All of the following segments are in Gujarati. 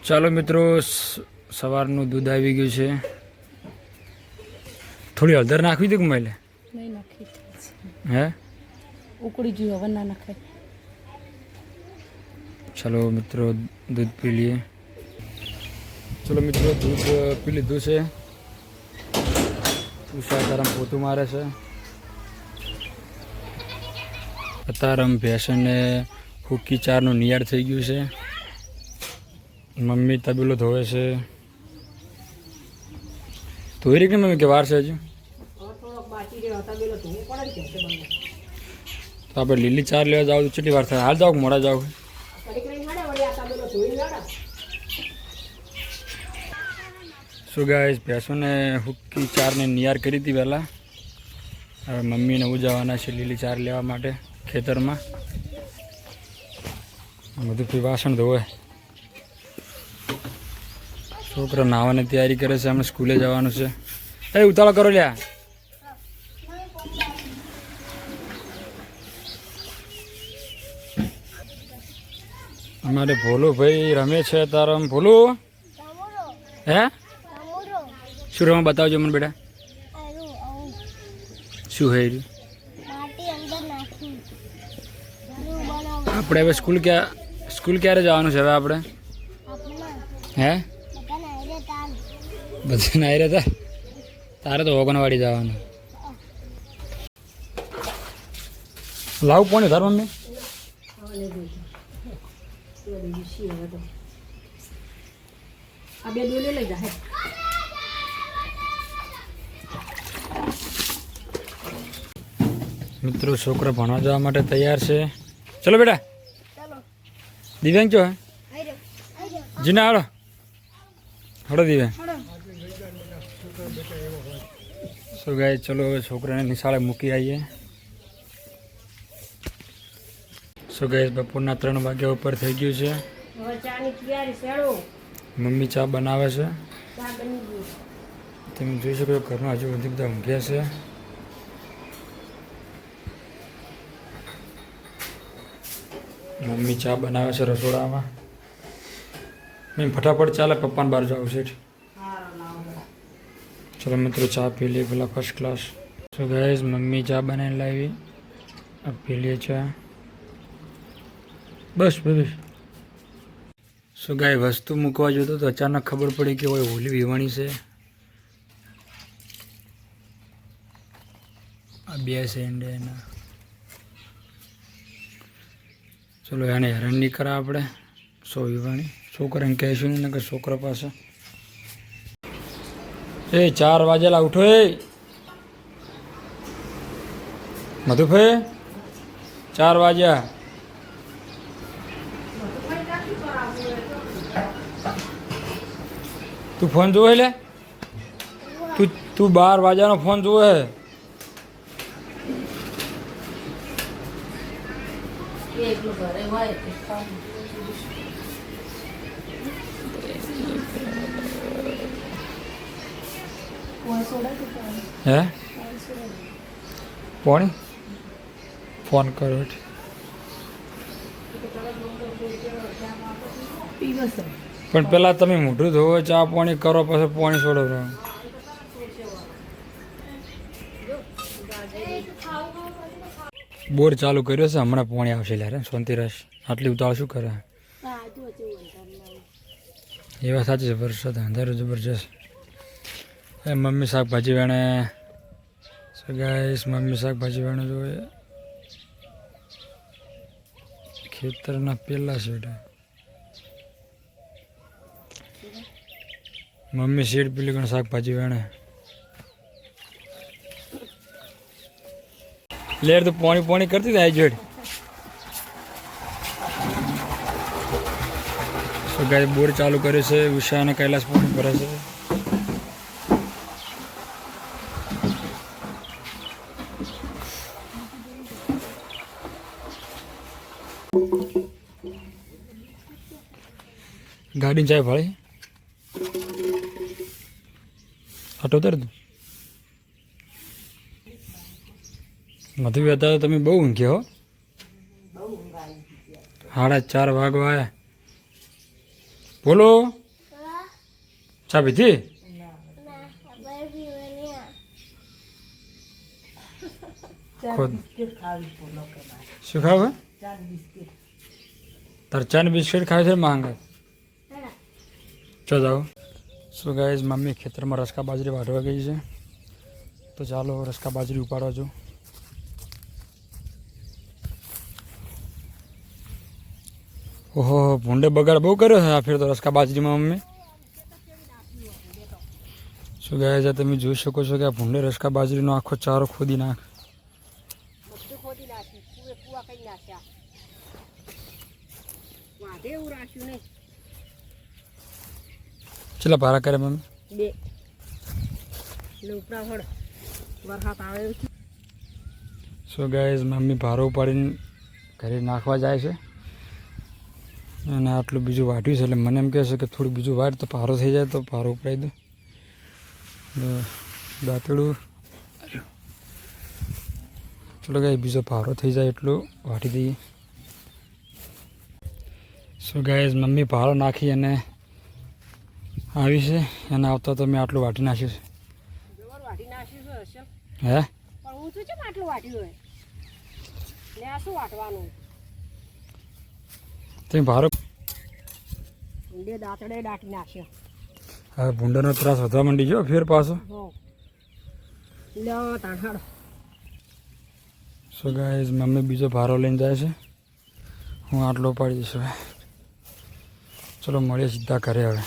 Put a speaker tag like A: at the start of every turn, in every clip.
A: ચાલો મિત્રો, સવારનું દૂધ આવી ગયું છે. થોડી હળદર નાખવી હતી કે મહિલે
B: નહીં નાખી
A: હે
B: ઉકળી ગયું હવે ના નાખાય.
A: ચાલો મિત્રો, દૂધ પી લઈએ. ચલો મિત્રો, દૂધ પી લીધું છે. ઉષા તારમ પોતું મારે છે. અતારમ ભેંસને હુક્કી ચારનું નિયાર થઈ ગયું છે. મમ્મી તબેલો ધોવે છે. ધોઈ રહી કે મમ્મી કે વાર છે હજુ? તો આપણે લીલી ચાર લેવા જાવ તો કેટલી વાર થાય? હાલ જાવ કે મોડા જાવ? શું ગાઈસ, ભેંસોને હુક્કી ચારને નિયાર કરી હતી પહેલાં. હવે મમ્મીને ઉજાવાના છે લીલી ચાર લેવા માટે ખેતરમાં. બધું ફી વાસણ ધોવે. છોકરો નાહવાની તૈયારી કરે છે. હમણાં સ્કૂલે જવાનું છે. એ ઉતાવળ કરો લ્યા. અમારે ભોલું ભાઈ રમે છે. તારમ ભોલું હે શું રમવા બતાવજો મને બેટા. શું હે આપણે હવે સ્કૂલ ક્યારે જવાનું છે હવે આપણે? હે બધા નાઈ રહ્યા તારે તો ઓગણવાડી જવાનું. લાવું કોને તાર મમ્મી? મિત્રો, છોકરા ભણવા જવા માટે તૈયાર છે. ચલો બેટા. દિવ્યાંગ છો હે જીના હાલો હળો દિવ્યાંગ. શું ગાય, ચલો હવે છોકરાને નિશાળે મૂકી આવીએ. શું ગાય, બપોરના 3 વાગ્યા ઉપર થઈ ગયું છે. મમ્મી ચા બનાવે છે. તમે જોઈ શકો ઘરમાં હજુ બધી બધા ઊંઘ્યા છે. મમ્મી ચા બનાવે છે રસોડામાં. મેં ફટાફટ ચાલે, પપ્પાને બહાર જાવ છે. ચલો મિત્રો, ચા પી લઈએ પેલા first class. So guys, mummy ચા બનાવીને લાવી. પી લઈએ ચા. બસ બસ. સો ગાય, વસ્તુ મૂકવા જતો તો અચાનક ખબર પડી કે ઓય હોલી વિવાણી છે. આ 2 સેન્ડ એના. ચલો એને હેરાન નહીં કરા આપણે. સો વિવાણી છોકરાને કહેશું નહીં કે છોકરા પાસે. એ 4 વાગેલા ઉઠો. એ મધુભાઈ 4 વાગ્યા. તું ફોન જોવે લે. તું 12 વાગ્યાનો ફોન જોવે. હે પોણી ફોન કરો. પણ પેલા તમે મોઢું ધોવો, ચા પાણી કરો, પછી પાણી છોડો રહો. બોર ચાલુ કર્યો છે. હમણાં પાણી આવશે લ્યારે. શાંતિ રસ. આટલી ઉતાળ શું કરે? એ વાત સાચી છે. વરસાદ અંધારો જબરજસ્ત. એ મમ્મી શાકભાજી વેણે. ગાઈસ, મમ્મી શાકભાજી વેણે જોઈએ. ખેતરના પેલા શેડે મમ્મી શેડ પેલી ગણ શાકભાજી વેણે. લેર તો પાણી કરતી હતી આ જોડ. શું ગાય, બોર ચાલુ કરે છે. ઉષા અને કૈલાસ પાણી ભરે છે. ગાડી જાય ભાઈ. આટો ઉતર તું. મધુ હતા તમે બહુ ઊંઘ્યા હો. 4:30 વાગવા આવ્યા. બોલો ચા પીધી ખુદ શું ખાવ તાર ચા ને બિસ્કિટ ખાય છે માંગે ચો જાઓ શું ગાઈઝ મમ્મી ખેતરમાં રસકા બાજરી વાઢવા ગઈ છે તો ચાલો રસકા બાજરી ઉપાડવા જો ઓહો ભૂંડે બગાડ બહુ કર્યો છે આ ફેર તો રસકા બાજરીમાં મમ્મી શું ગાઈઝ આ તમે જોઈ શકો છો કે આ ભૂંડે રસકા બાજરીનો આખો ચારો ખોદી નાખ ચલા ભારા કરે મમ્મી સો ગાઈઝ મમ્મી ભારો ઉપાડીને ઘરે નાખવા જાય છે અને આટલું બીજું વાટ્યું છે એટલે મને એમ કહે છે કે થોડું બીજું વાટ તો ભારો થઈ જાય તો ભારો ઉપડાવી દો દાંતડું ચલો ગાય બીજો ભારો થઈ જાય એટલું વાટી દઈએ સો ગાઈઝ મમ્મી ભારો નાખી અને આવી છે અને આવતા તો મેં આટલું વાટી નાખ્યું છે હે તમે ભારો હવે ભૂંડાનો ત્રાસ વધવા માંડી ગયો ફેર પાછો સો ગાઈઝ મમ્મી બીજો ભારો લઈને જાય છે હું આટલો પાડી દઈશ હવે ચલો મળીએ સીધા ઘરે હવે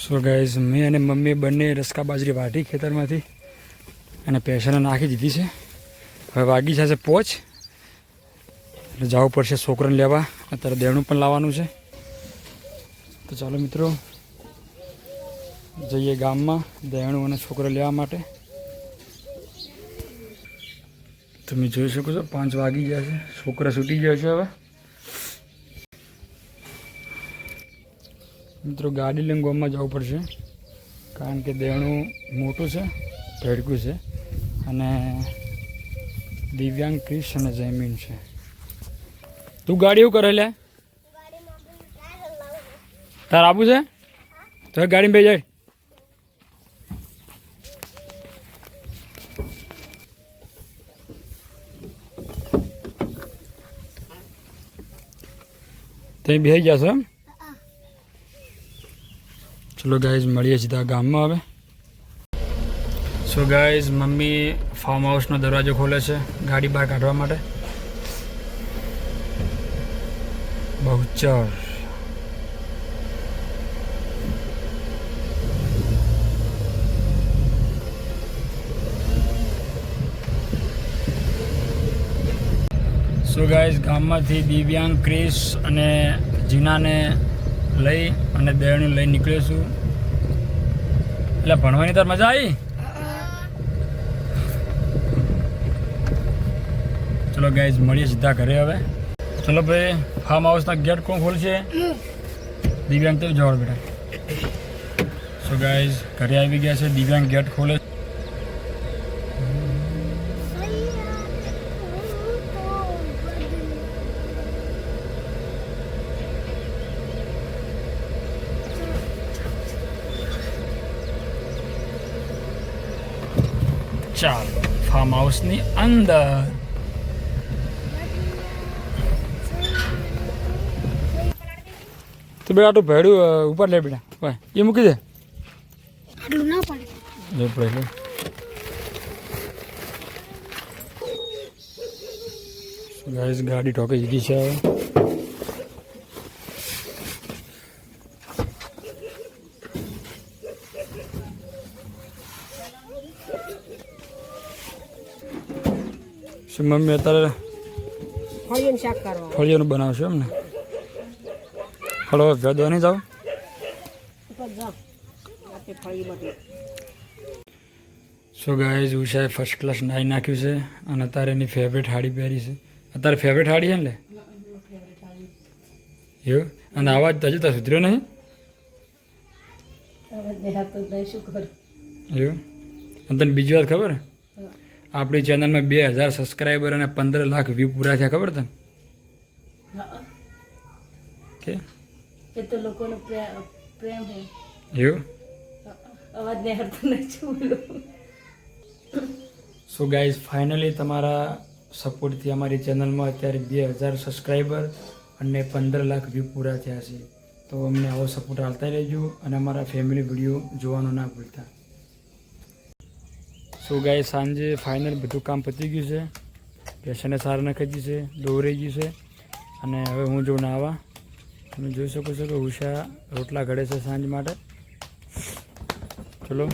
A: સો ગાઈઝ મેં અને મમ્મી બંને રસકા બાજરી વાટી ખેતરમાંથી અને પેશને નાખી દીધી છે હવે વાગી જશે પોચ એટલે જવું પડશે છોકરાને લેવા અત્યારે દેવણું પણ લાવવાનું છે તો ચાલો મિત્રો જઈએ ગામમાં દેવણું અને છોકરો લેવા માટે તમે જોઈ શકો છો 5 વાગી ગયા છે છોકરા છૂટી ગયા છે હવે મિત્રો ગાડી લઈને ગામમાં જવું પડશે કારણ કે દેવણું મોટું છે ભેડકું છે અને દિવ્યાંગ ક્રિશ અને જયમીન છે તું ગાડી એવું કરે લે તાર આવું છે તો ગાડીમાં બે જાય તમે બેસી જશો એમ ચલો ગાઈઝ મળીએ સીધા ગામમાં હવે સો ગાઈઝ મમ્મી ફાર્મ હાઉસનો દરવાજો ખોલે છે ગાડી બહાર કાઢવા માટે બહુચર સો ગાઈઝ ગામમાંથી દિવ્યાંગ ક્રિશ અને જીનાને લઈ અને દેવને લઈ નીકળ્યો છું એટલે ભણવાની તાર મજા આવી ચલો ગાઈઝ મળીએ સીધા ઘરે હવે ચલો ભાઈ ફાર્મ હાઉસના ગેટ કોણ ખોલશે દિવ્યાંગ તો જવાડ બેટા સો ગાઈઝ ઘરે આવી ગયા છે દિવ્યાંગ ગેટ ખોલે ચાલો ફાર્મ હાઉસની અંદર તો બેટા આટલું ભેડું ઉપર લે બેટા ભાઈ એ મૂકી દે
B: આટલું ના પડે
A: પડે ગાઈસ ગાડી ઠોકી દીધી છે હવે શું મમ્મી અત્યારે ફળિયાનું બનાવશો એમ ને હળો ભેદવા નહીં જાઓ સો ગાઈઝ ઉષાએ ફર્સ્ટ ક્લાસ નાઈ નાખ્યું છે અને અત્યારે એની ફેવરેટ સાડી પહેરી છે અત્યારે ફેવરેટ સાડી છે ને એવું અને અવાજ તો હજુ તો સુધર્યો નહીં એવું અને તને બીજી વાત ખબર આપણી ચેનલમાં 2000 સબસ્ક્રાઈબર અને 15 લાખ વ્યૂ પૂરા થયા ખબર તને કે
C: એ તો લોકોનો પ્રેમ છે.
A: એવું
C: અવાજ નહીં હરતો નથી બોલું.
A: સો ગાઈઝ ફાઇનલી તમારા સપોર્ટથી અમારી ચેનલમાં અત્યારે 2000 સબસ્ક્રાઈબર અને 15 લાખ વ્યૂ પૂરા થયા છે. તો અમને આવો સપોર્ટ આપતા રહેજો અને અમારા ફેમિલી વિડીયો જોવાનું ના ભૂલતા. સો ગાઈઝ સાંજે ફાઇનલ બધું કામ પતી ગયું છે. ભેંસને સાર નાખી દીધી છે, દોરાઈ ગયું છે અને હવે હું જો નાવા. તમે જોઈ શકો છો કે ઉષા રોટલા ઘડે છે સાંજ માટે. ચલો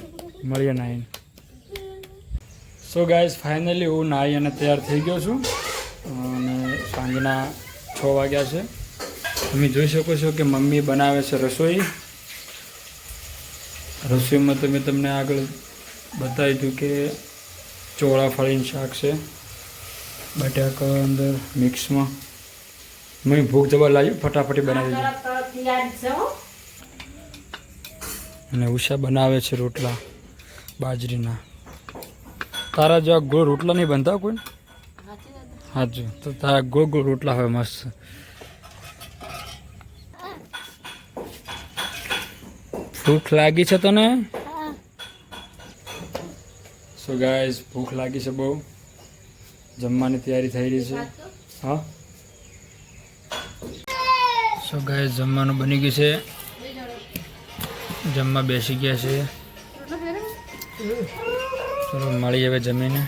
A: મળીએ નાઈને. સો ગાઈઝ ફાઇનલી હું નાહી અને તૈયાર થઈ ગયો છું અને સાંજના 6 વાગ્યા છે. તમે જોઈ શકો છો કે મમ્મી બનાવે છે રસોઈ. રસોઈમાં તો મેં તમને આગળ બતાવ્યું હતું કે ચોળા ફળીનું શાક છે, બટાકા અંદર મિક્સમાં. મેં ભૂખ જબર લાવી, ફટાફટી બનાવી દીધી. અને ઉષા બનાવે છે રોટલા બાજરીના. તારા જેવા ગોળ રોટલા નહીં બનતા કોઈ? હાજુ તો તારા ગોળ ગોળ રોટલા હોય મસ્ત. ભૂખ લાગી છે તને? સો ગાઈઝ ભૂખ લાગી છે બહુ. જમવાની તૈયારી થઈ રહી છે. હા સો ગાઈઝ જમવાનું બની ગયું છે. જમવા બેસી ગયા છે. ચલો મળી હવે જમીને.